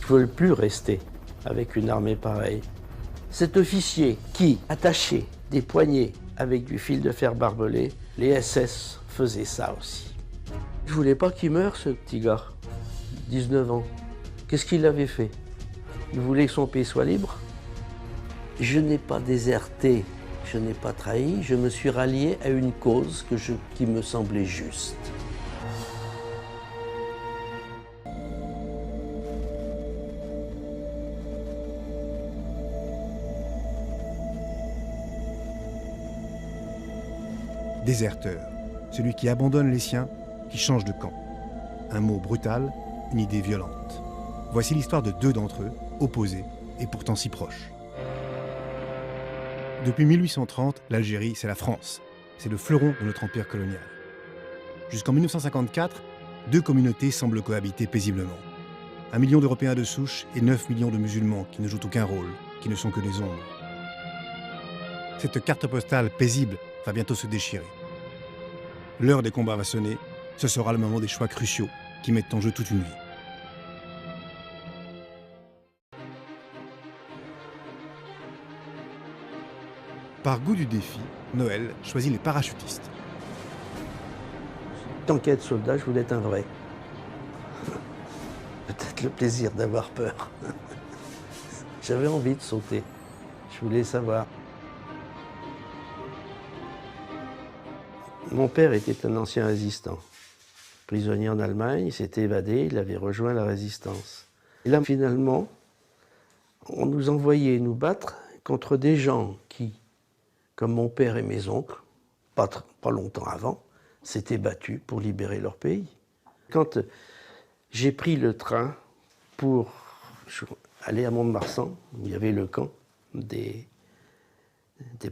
Je ne veux plus rester avec une armée pareille. Cet officier qui attachait des poignets avec du fil de fer barbelé, les SS faisaient ça aussi. Je voulais pas qu'il meure, ce petit gars, 19 ans. Qu'est-ce qu'il avait fait? Il voulait que son pays soit libre. Je n'ai pas déserté, je n'ai pas trahi, je me suis rallié à une cause qui me semblait juste. Déserteur, celui qui abandonne les siens, qui change de camp. Un mot brutal, une idée violente. Voici l'histoire de deux d'entre eux, opposés et pourtant si proches. Depuis 1830, l'Algérie, c'est la France. C'est le fleuron de notre empire colonial. Jusqu'en 1954, deux communautés semblent cohabiter paisiblement. 1 million d'Européens de souche et 9 millions de musulmans qui ne jouent aucun rôle, qui ne sont que des ombres. Cette carte postale paisible va bientôt se déchirer. L'heure des combats va sonner, ce sera le moment des choix cruciaux qui mettent en jeu toute une vie. Par goût du défi, Noël choisit les parachutistes. Tant qu'être soldat, je voulais être un vrai. Peut-être le plaisir d'avoir peur. J'avais envie de sauter. Je voulais savoir. Mon père était un ancien résistant. Prisonnier en Allemagne, il s'était évadé, il avait rejoint la résistance. Et là, finalement, on nous envoyait nous battre contre des gens qui, comme mon père et mes oncles, pas longtemps avant, s'étaient battus pour libérer leur pays. Quand j'ai pris le train pour aller à Mont-de-Marsan, où il y avait le camp des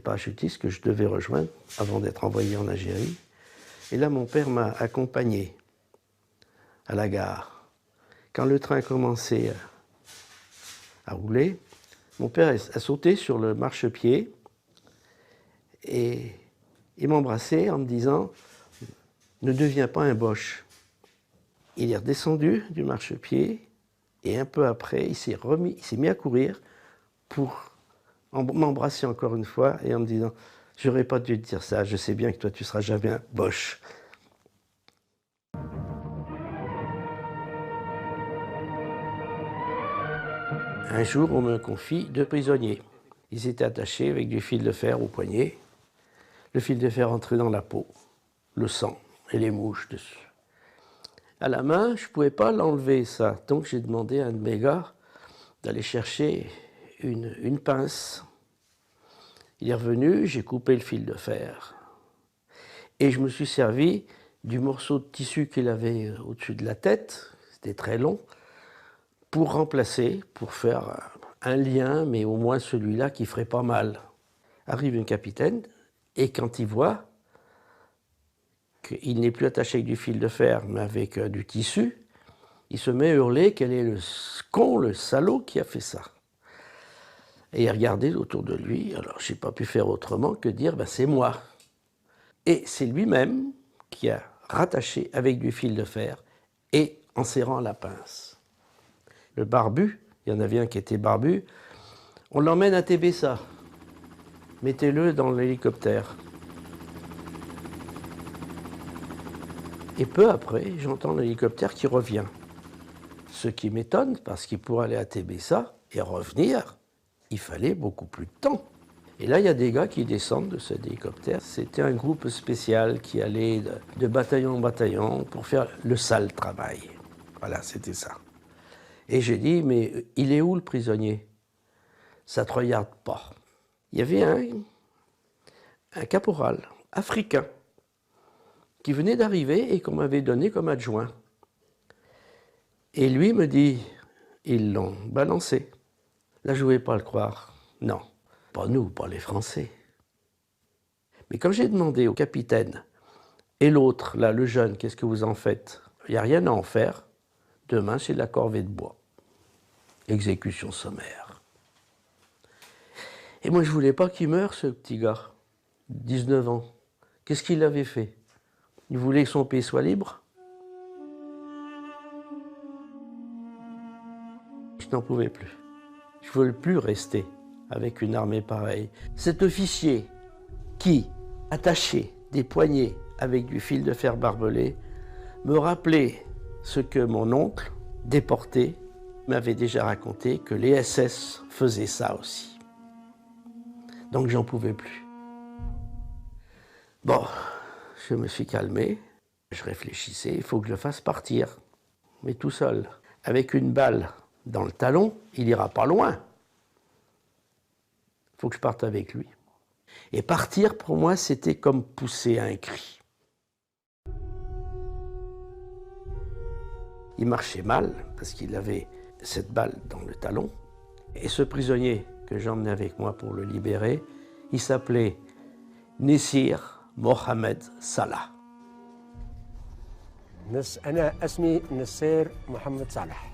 parachutistes que je devais rejoindre avant d'être envoyé en Algérie. Et là, mon père m'a accompagné à la gare. Quand le train commençait à rouler, mon père a sauté sur le marchepied et il m'embrassait en me disant « Ne deviens pas un boche ». Il est redescendu du marchepied et un peu après, il s'est mis à courir pour m'embrasser encore une fois et en me disant « J'aurais pas dû te dire ça, je sais bien que toi tu seras jamais un boche ». Un jour, on me confie 2 prisonniers. Ils étaient attachés avec du fil de fer au poignet. Le fil de fer entrait dans la peau, le sang et les mouches dessus. À la main, je ne pouvais pas l'enlever, ça. Donc j'ai demandé à un de mes gars d'aller chercher une pince. Il est revenu, j'ai coupé le fil de fer. Et je me suis servi du morceau de tissu qu'il avait au-dessus de la tête, c'était très long, pour remplacer, pour faire un lien, mais au moins celui-là qui ferait pas mal. Arrive un capitaine, et quand il voit qu'il n'est plus attaché avec du fil de fer, mais avec du tissu, il se met à hurler quel est le con, le salaud qui a fait ça. Et il regardait autour de lui, alors je n'ai pas pu faire autrement que dire ben, c'est moi. Et c'est lui-même qui a rattaché avec du fil de fer et en serrant la pince. Le barbu, il y en avait un qui était barbu, on l'emmène à Tébessa. Mettez-le dans l'hélicoptère. Et peu après, j'entends l'hélicoptère qui revient. Ce qui m'étonne, parce qu'il pour aller à Tébessa et revenir, il fallait beaucoup plus de temps. Et là, il y a des gars qui descendent de cet hélicoptère. C'était un groupe spécial qui allait de bataillon en bataillon pour faire le sale travail. Voilà, c'était ça. Et j'ai dit, mais il est où le prisonnier? Ça ne te regarde pas. Il y avait un caporal africain qui venait d'arriver et qu'on m'avait donné comme adjoint. Et lui me dit, ils l'ont balancé. Là, je ne voulais pas le croire. Non, pas nous, pas les Français. Mais quand j'ai demandé au capitaine, et l'autre, là, le jeune, qu'est-ce que vous en faites? Il n'y a rien à en faire. Demain, c'est de la corvée de bois. Exécution sommaire. Et moi, je ne voulais pas qu'il meure, ce petit gars, 19 ans. Qu'est-ce qu'il avait fait? Il voulait que son pays soit libre? Je n'en pouvais plus. Je ne voulais plus rester avec une armée pareille. Cet officier qui attachait des poignets avec du fil de fer barbelé me rappelait ce que mon oncle, déporté, m'avait déjà raconté, que les SS faisaient ça aussi. Donc j'en pouvais plus. Bon, je me suis calmé, je réfléchissais, il faut que je le fasse partir, mais tout seul. Avec une balle dans le talon, il n'ira pas loin. Il faut que je parte avec lui. Et partir, pour moi, c'était comme pousser un cri. Il marchait mal, parce qu'il avait cette balle dans le talon. Et ce prisonnier que j'emmenais avec moi pour le libérer, il s'appelait Nessir Mohamed Salah. أنا اسمي نصير محمد صالح.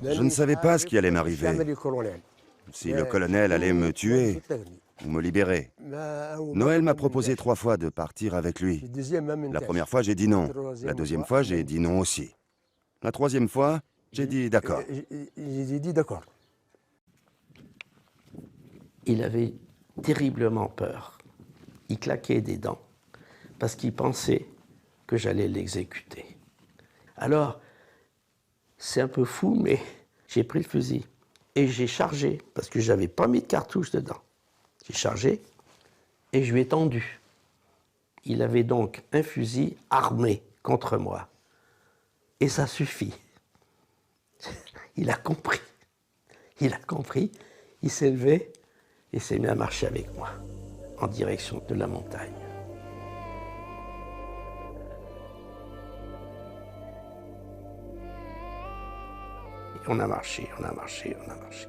Je ne savais pas ce qui allait m'arriver, si le colonel allait me tuer ou me libérer. Noël m'a proposé 3 fois de partir avec lui. La première fois, j'ai dit non. La deuxième fois, j'ai dit non aussi. La troisième fois, j'ai dit d'accord. Il avait terriblement peur. Il claquait des dents parce qu'il pensait que j'allais l'exécuter. Alors, c'est un peu fou, mais j'ai pris le fusil et j'ai chargé, parce que je n'avais pas mis de cartouche dedans. J'ai chargé et je lui ai tendu. Il avait donc un fusil armé contre moi. Et ça suffit. Il a compris. Il a compris. Il s'est levé et s'est mis à marcher avec moi en direction de la montagne. Et on a marché, on a marché, on a marché.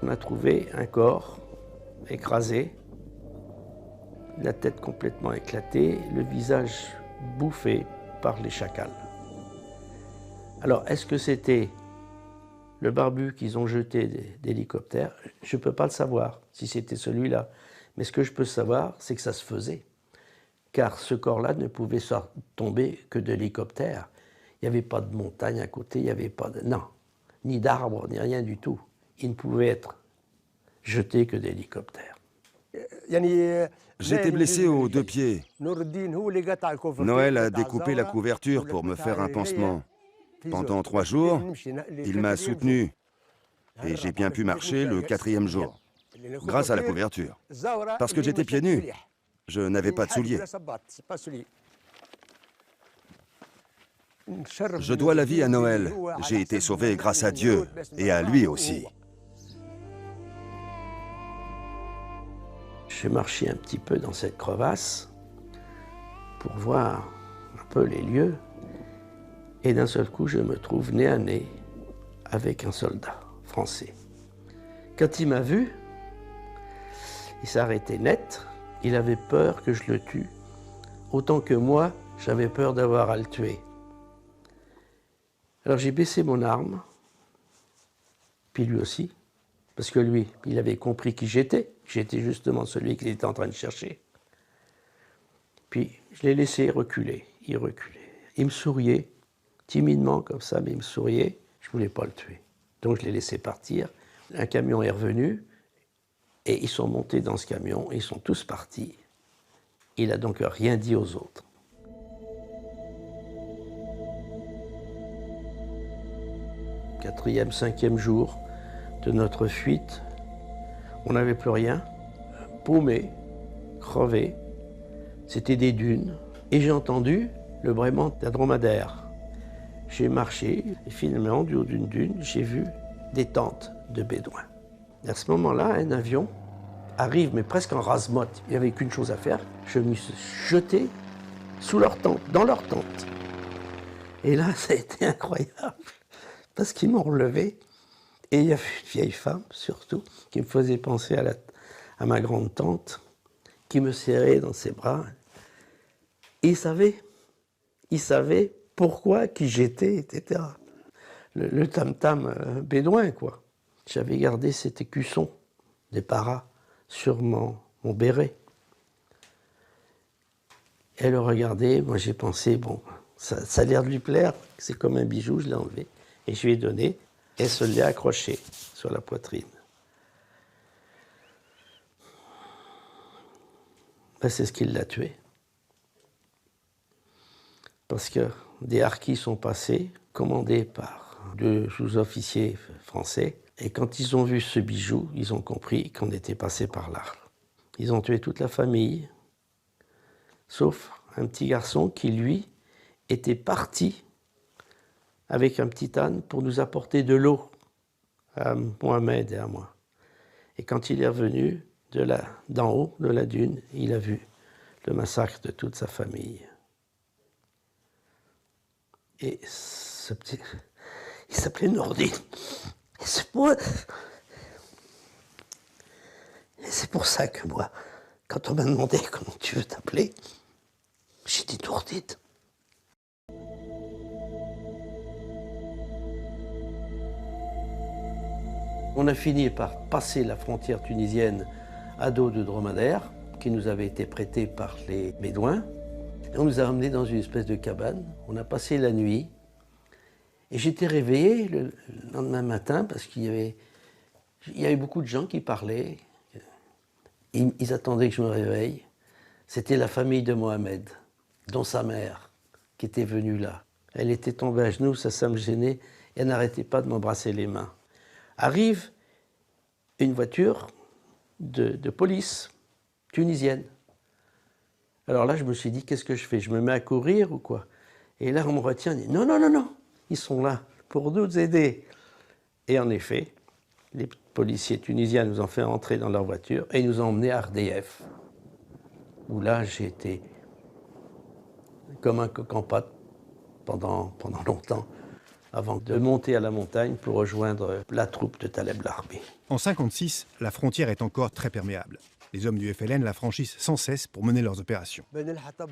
On a trouvé un corps écrasé, la tête complètement éclatée, le visage bouffé par les chacals. Alors, est-ce que c'était le barbu qu'ils ont jeté d'hélicoptère? Je ne peux pas le savoir, si c'était celui-là. Mais ce que je peux savoir, c'est que ça se faisait. Car ce corps-là ne pouvait tomber que de l'hélicoptère. Il n'y avait pas de montagne à côté, il n'y avait pas de... Non, ni d'arbres, ni rien du tout. Il ne pouvait être jeté que d'hélicoptère. J'étais blessé aux 2 pieds. Noël a découpé la couverture pour me faire un pansement. Pendant 3 jours, il m'a soutenu et j'ai bien pu marcher le 4e jour, grâce à la couverture. Parce que j'étais pieds nus, je n'avais pas de souliers. Je dois la vie à Noël. J'ai été sauvé grâce à Dieu et à lui aussi. J'ai marché un petit peu dans cette crevasse pour voir un peu les lieux. Et d'un seul coup, je me trouve nez à nez avec un soldat français. Quand il m'a vu, il s'est arrêté net. Il avait peur que je le tue, autant que moi, j'avais peur d'avoir à le tuer. Alors j'ai baissé mon arme, puis lui aussi, parce que lui, il avait compris qui j'étais. J'étais justement celui qu'il était en train de chercher. Puis je l'ai laissé reculer. Il reculait. Il me souriait, timidement comme ça, mais il me souriait. Je ne voulais pas le tuer. Donc je l'ai laissé partir. Un camion est revenu et ils sont montés dans ce camion et ils sont tous partis. Il n'a donc rien dit aux autres. Quatrième, 5e jour de notre fuite, on n'avait plus rien, paumé, crevé. C'était des dunes. Et j'ai entendu le braiement d'un dromadaire. J'ai marché et finalement, du haut d'une dune, j'ai vu des tentes de bédouins. Et à ce moment-là, un avion arrive, mais presque en rase-motte. Il n'y avait qu'une chose à faire. Je me suis jeté sous leur tente, dans leur tente. Et là, ça a été incroyable, parce qu'ils m'ont relevé. Et il y avait une vieille femme, surtout, qui me faisait penser à ma grande tante, qui me serrait dans ses bras. Et il savait pourquoi, qui j'étais, etc. Le tam-tam bédouin, quoi. J'avais gardé cet écusson des paras sur mon béret. Elle le regardait, moi j'ai pensé, bon, Ça a l'air de lui plaire, c'est comme un bijou, je l'ai enlevé. Et je lui ai donné, et elle se l'est accroché sur la poitrine. Ben, c'est ce qui l'a tué. Parce que des harkis sont passés, commandés par 2 sous-officiers français, et quand ils ont vu ce bijou, ils ont compris qu'on était passé par là. Ils ont tué toute la famille, sauf un petit garçon qui, lui, était parti avec un petit âne pour nous apporter de l'eau à Mohamed et à moi. Et quand il est revenu d'en haut de la dune, il a vu le massacre de toute sa famille. Et ce petit, il s'appelait Nordine. Et c'est pour ça que moi, quand on m'a demandé comment tu veux t'appeler, j'ai dit Nordine. On a fini par passer la frontière tunisienne à dos de dromadaire, qui nous avait été prêté par les Bédouins. Et on nous a emmenés dans une espèce de cabane. On a passé la nuit. Et j'étais réveillé le lendemain matin parce qu'il y avait beaucoup de gens qui parlaient. Ils attendaient que je me réveille. C'était la famille de Mohamed, dont sa mère, qui était venue là. Elle était tombée à genoux, ça me gênait, et elle n'arrêtait pas de m'embrasser les mains. Arrive une voiture de police tunisienne. Alors là, je me suis dit, qu'est-ce que je fais? Je me mets à courir ou quoi? Et là, on me retient, on dit, non, non, non, non, ils sont là pour nous aider. Et en effet, les policiers tunisiens nous ont fait entrer dans leur voiture et ils nous ont emmenés à RDF, où là, j'ai été comme un coq en pâte pendant longtemps, avant de monter à la montagne pour rejoindre la troupe de Taleb Larbi. En 1956, la frontière est encore très perméable. Les hommes du FLN la franchissent sans cesse pour mener leurs opérations.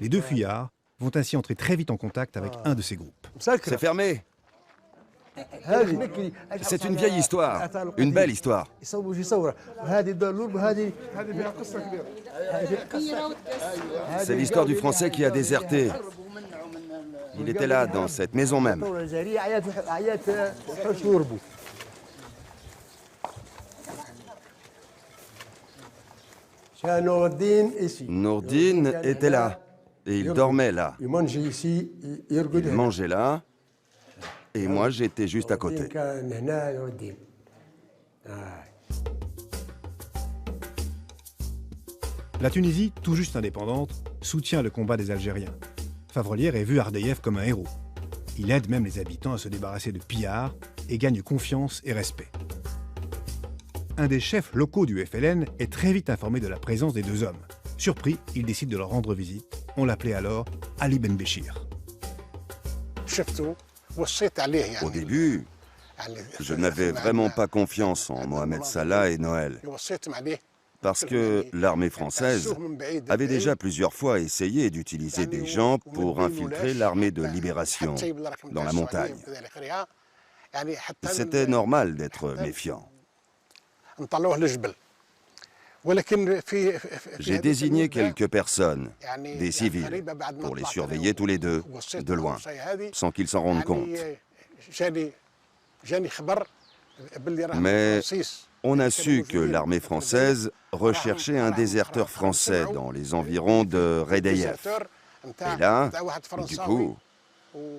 Les 2 fuyards vont ainsi entrer très vite en contact avec un de ces groupes. C'est fermé. C'est une vieille histoire, une belle histoire. C'est l'histoire du Français qui a déserté. Il était là, dans cette maison même. Nourdine était là, et il dormait là. Il mangeait là, et moi j'étais juste à côté. La Tunisie, tout juste indépendante, soutient le combat des Algériens. Favrolière est vu Ardieff comme un héros. Il aide même les habitants à se débarrasser de pillards et gagne confiance et respect. Un des chefs locaux du FLN est très vite informé de la présence des 2 hommes. Surpris, il décide de leur rendre visite. On l'appelait alors Ali Ben Béchir. Au début, je n'avais vraiment pas confiance en Mohamed Salah et Noël, parce que l'armée française avait déjà plusieurs fois essayé d'utiliser des gens pour infiltrer l'armée de libération dans la montagne. C'était normal d'être méfiant. J'ai désigné quelques personnes, des civils, pour les surveiller tous les 2, de loin, sans qu'ils s'en rendent compte. Mais on a su que l'armée française recherchait un déserteur français dans les environs de Redeyef. Et là, du coup,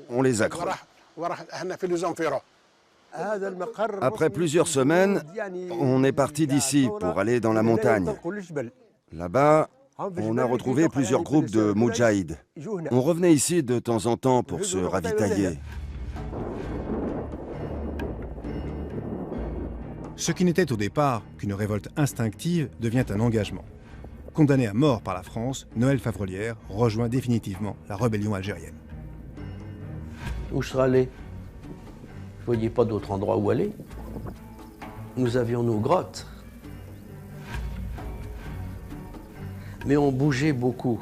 on les a crus. Après plusieurs semaines, on est parti d'ici pour aller dans la montagne. Là-bas, on a retrouvé plusieurs groupes de moudjahid. On revenait ici de temps en temps pour se ravitailler. Ce qui n'était au départ qu'une révolte instinctive devient un engagement. Condamné à mort par la France, Noël Favrolière rejoint définitivement la rébellion algérienne. Où je serais allé? Je ne voyais pas d'autre endroit où aller. Nous avions nos grottes. Mais on bougeait beaucoup,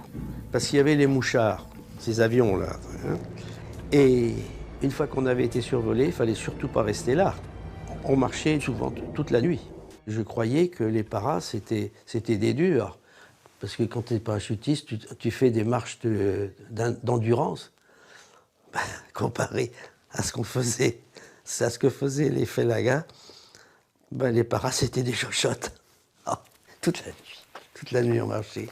parce qu'il y avait les mouchards, ces avions-là. Hein. Et une fois qu'on avait été survolé, il ne fallait surtout pas rester là. On marchait souvent toute la nuit. Je croyais que les paras, c'était des durs. Parce que quand tu es parachutiste, tu fais des marches d'endurance. comparé à ce qu'on faisait, à ce que faisaient les Félagas, ben les paras c'était des chochottes. Oh, toute la nuit on marchait.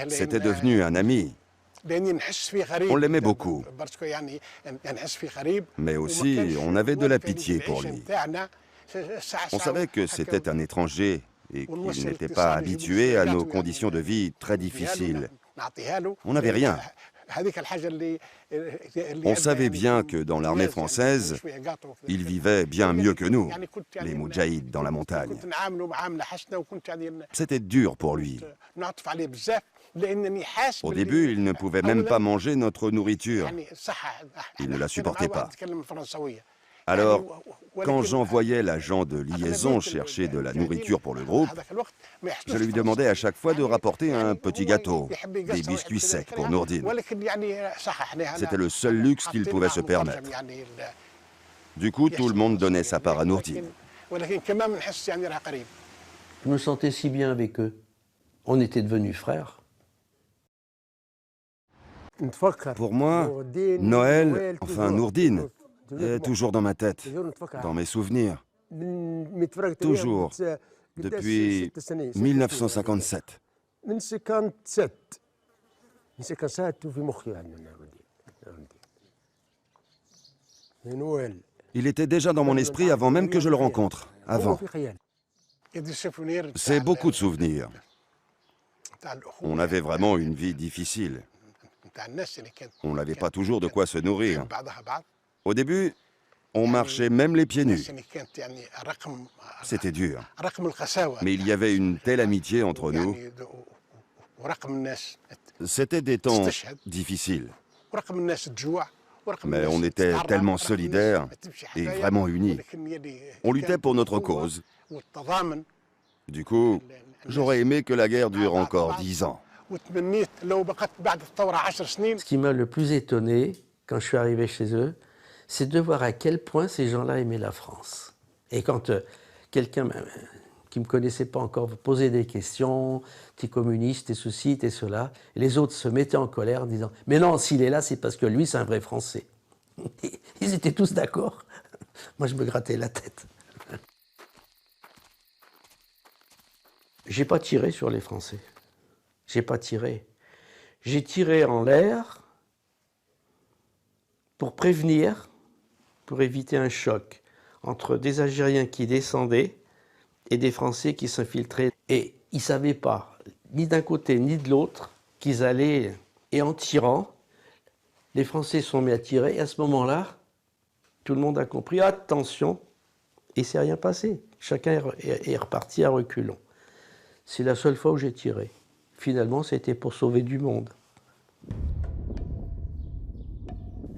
C'était devenu un ami. On l'aimait beaucoup. Mais aussi, on avait de la pitié pour lui. On savait que c'était un étranger et qu'il n'était pas habitué à nos conditions de vie très difficiles. On n'avait rien. On savait bien que dans l'armée française, il vivait bien mieux que nous, les Moudjahid dans la montagne. C'était dur pour lui. Au début, il ne pouvait même pas manger notre nourriture. Il ne la supportait pas. Alors, quand j'envoyais l'agent de liaison chercher de la nourriture pour le groupe, je lui demandais à chaque fois de rapporter un petit gâteau, des biscuits secs pour Nourdine. C'était le seul luxe qu'il pouvait se permettre. Du coup, tout le monde donnait sa part à Nourdine. Je me sentais si bien avec eux. On était devenus frères. Pour moi, Noël, enfin Nourdine, est toujours dans ma tête, dans mes souvenirs. Toujours, depuis 1957. Il était déjà dans mon esprit avant même que je le rencontre, avant. C'est beaucoup de souvenirs. On avait vraiment une vie difficile. On n'avait pas toujours de quoi se nourrir. Au début, on marchait même les pieds nus. C'était dur. Mais il y avait une telle amitié entre nous. C'était des temps difficiles. Mais on était tellement solidaires et vraiment unis. On luttait pour notre cause. Du coup, j'aurais aimé que la guerre dure encore 10 ans. Ce qui m'a le plus étonné quand je suis arrivé chez eux, c'est de voir à quel point ces gens-là aimaient la France. Et quand quelqu'un qui ne me connaissait pas encore posait des questions, t'es communiste, t'es ceci, t'es cela, et les autres se mettaient en colère en disant « Mais non, s'il est là, c'est parce que lui, c'est un vrai Français. » Ils étaient tous d'accord. Moi, je me grattais la tête. J'ai pas tiré sur les Français. J'ai pas tiré. J'ai tiré en l'air pour prévenir, pour éviter un choc entre des Algériens qui descendaient et des Français qui s'infiltraient. Et ils ne savaient pas, ni d'un côté ni de l'autre, qu'ils allaient. Et en tirant, les Français sont mis à tirer. Et à ce moment-là, tout le monde a compris, attention, et il ne s'est rien passé. Chacun est reparti à reculons. C'est la seule fois où j'ai tiré. Finalement, c'était pour sauver du monde.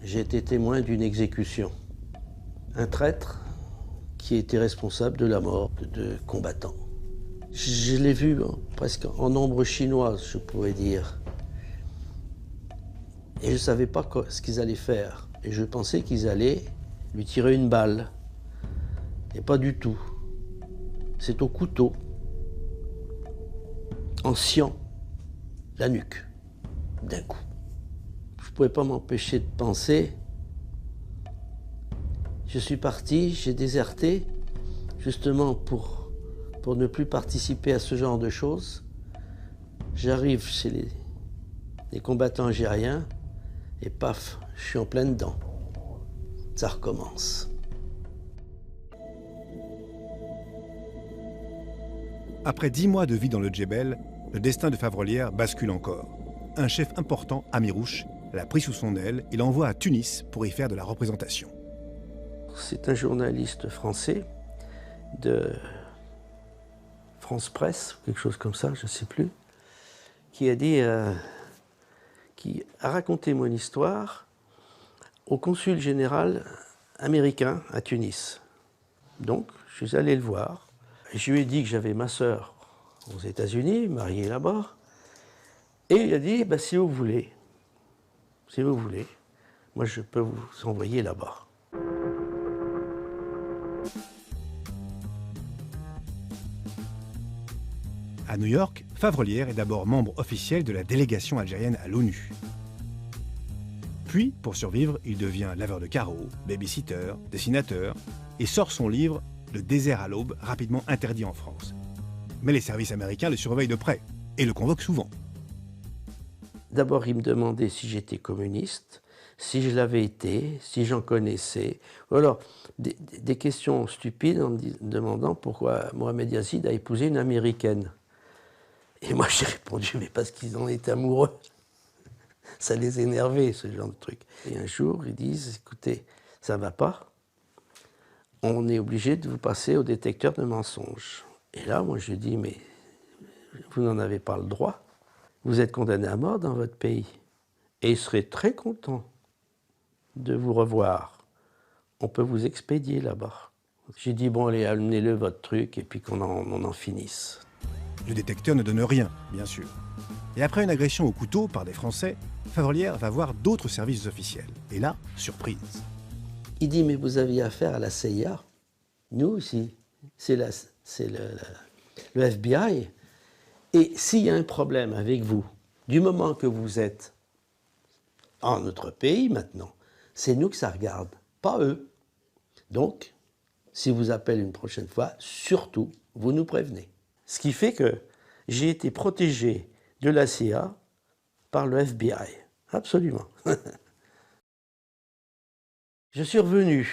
J'ai été témoin d'une exécution. Un traître qui était responsable de la mort de combattants. Je l'ai vu presque en ombre chinoise, je pourrais dire. Et je ne savais pas ce qu'ils allaient faire. Et je pensais qu'ils allaient lui tirer une balle. Et pas du tout. C'est au couteau, en sciant la nuque, d'un coup. Je ne pouvais pas m'empêcher de penser. Je suis parti, j'ai déserté, justement pour ne plus participer à ce genre de choses. J'arrive chez les combattants algériens, et paf, je suis en plein dedans. Ça recommence. Après 10 mois de vie dans le Djebel, le destin de Favrolière bascule encore. Un chef important, Amirouche, l'a pris sous son aile et l'envoie à Tunis pour y faire de la représentation. C'est un journaliste français de France Presse, quelque chose comme ça, je ne sais plus, qui a dit, qui a raconté mon histoire au consul général américain à Tunis. Donc, je suis allé le voir. Je lui ai dit que j'avais ma sœur aux États-Unis, mariée là-bas. Et il a dit, bah, si vous voulez, moi je peux vous envoyer là-bas. À À New York, Favrelière est d'abord membre officiel de la délégation algérienne à l'ONU. Puis, pour survivre, il devient laveur de carreaux, baby-sitter, dessinateur, et sort son livre « Le désert à l'aube », rapidement interdit en France. Mais les services américains le surveillent de près et le convoquent souvent. D'abord, il me demandait si j'étais communiste, si je l'avais été, si j'en connaissais. Ou alors, des questions stupides en me demandant pourquoi Mohamed Yazid a épousé une Américaine. Et moi, j'ai répondu, mais parce qu'ils en étaient amoureux. Ça les énervait, ce genre de truc. Et un jour, ils disent, écoutez, ça ne va pas. On est obligé de vous passer au détecteur de mensonges. Et là, moi, je dis, mais vous n'en avez pas le droit. Vous êtes condamné à mort dans votre pays. Et ils seraient très contents de vous revoir. On peut vous expédier là-bas. J'ai dit, bon, allez, amenez-le votre truc, et puis qu'on en finisse. Le détecteur ne donne rien, bien sûr. Et après une agression au couteau par des Français, Favrelière va voir d'autres services officiels. Et là, surprise. Il dit, mais vous aviez affaire à la CIA. Nous aussi, c'est le FBI. Et s'il y a un problème avec vous, du moment que vous êtes en notre pays maintenant, c'est nous que ça regarde, pas eux. Donc, si vous appelez une prochaine fois, surtout, vous nous prévenez. Ce qui fait que j'ai été protégé de la CIA par le FBI. Absolument. Je suis revenu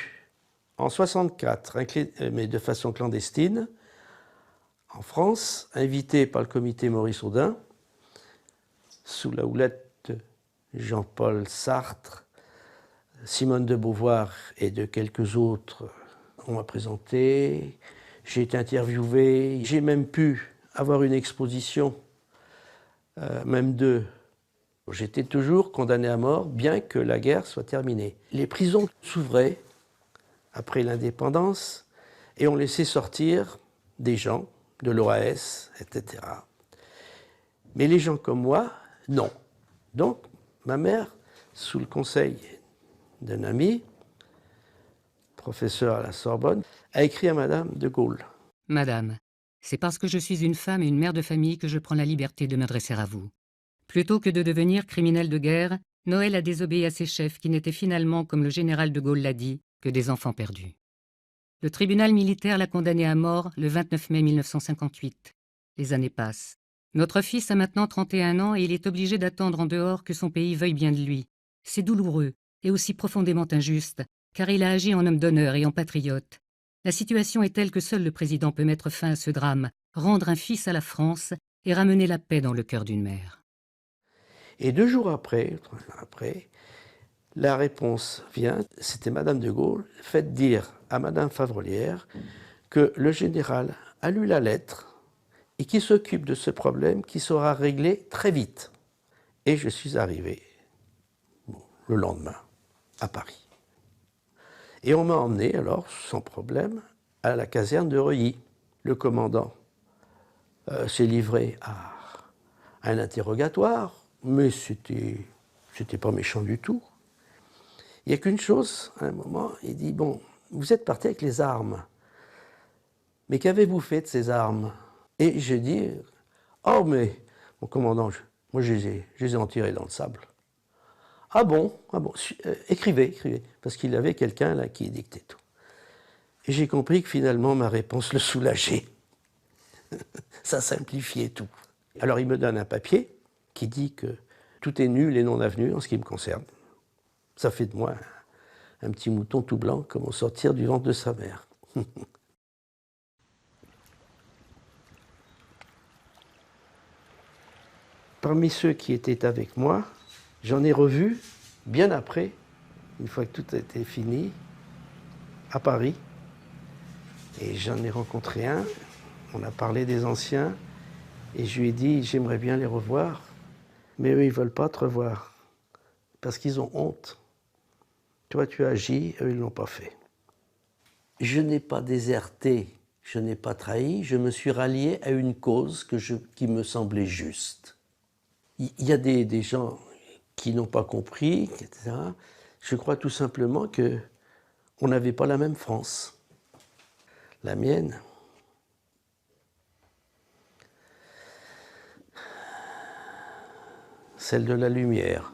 en 1964, mais de façon clandestine, en France, invité par le comité Maurice Audin, sous la houlette de Jean-Paul Sartre, Simone de Beauvoir et de quelques autres. On m'a présenté, j'ai été interviewé, j'ai même pu avoir une exposition, même deux. J'étais toujours condamné à mort, bien que la guerre soit terminée. Les prisons s'ouvraient après l'indépendance et on laissait sortir des gens de l'OAS, etc. Mais les gens comme moi, non. Donc, ma mère, sous le conseil d'un ami, professeur à la Sorbonne, a écrit à Madame de Gaulle. Madame, c'est parce que je suis une femme et une mère de famille que je prends la liberté de m'adresser à vous. Plutôt que de devenir criminel de guerre, Noël a désobéi à ses chefs qui n'étaient finalement, comme le général de Gaulle l'a dit, que des enfants perdus. Le tribunal militaire l'a condamné à mort le 29 mai 1958. Les années passent. Notre fils a maintenant 31 ans et il est obligé d'attendre en dehors que son pays veuille bien de lui. C'est douloureux et aussi profondément injuste, car il a agi en homme d'honneur et en patriote. La situation est telle que seul le président peut mettre fin à ce drame, rendre un fils à la France et ramener la paix dans le cœur d'une mère. Et 2 jours après, la réponse vient, c'était Madame de Gaulle, faites dire à Madame Favrelière que le général a lu la lettre et qui s'occupe de ce problème qui sera réglé très vite. Et je suis arrivé le lendemain à Paris. Et on m'a emmené alors, sans problème, à la caserne de Reuilly. Le commandant s'est livré à un interrogatoire, mais c'était pas méchant du tout. Il n'y a qu'une chose, à un moment, il dit, bon, vous êtes parti avec les armes, mais qu'avez-vous fait de ces armes? Et je dis, oh mais, mon commandant, moi je les ai enterrés dans le sable. Ah bon, écrivez, parce qu'il avait quelqu'un là qui dictait tout. Et j'ai compris que finalement ma réponse le soulageait. Ça simplifiait tout. Alors il me donne un papier qui dit que tout est nul et non avenu en ce qui me concerne. Ça fait de moi un petit mouton tout blanc comme au sortir du ventre de sa mère. Parmi ceux qui étaient avec moi, j'en ai revu, bien après, une fois que tout était fini, à Paris. Et j'en ai rencontré un, on a parlé des anciens, et je lui ai dit, j'aimerais bien les revoir, mais eux, ils ne veulent pas te revoir, parce qu'ils ont honte. Toi, tu as agi, eux, ils ne l'ont pas fait. Je n'ai pas déserté, je n'ai pas trahi, je me suis rallié à une cause qui me semblait juste. Il y a des gens qui n'ont pas compris, etc. Je crois tout simplement qu'on n'avait pas la même France. La mienne, celle de la lumière.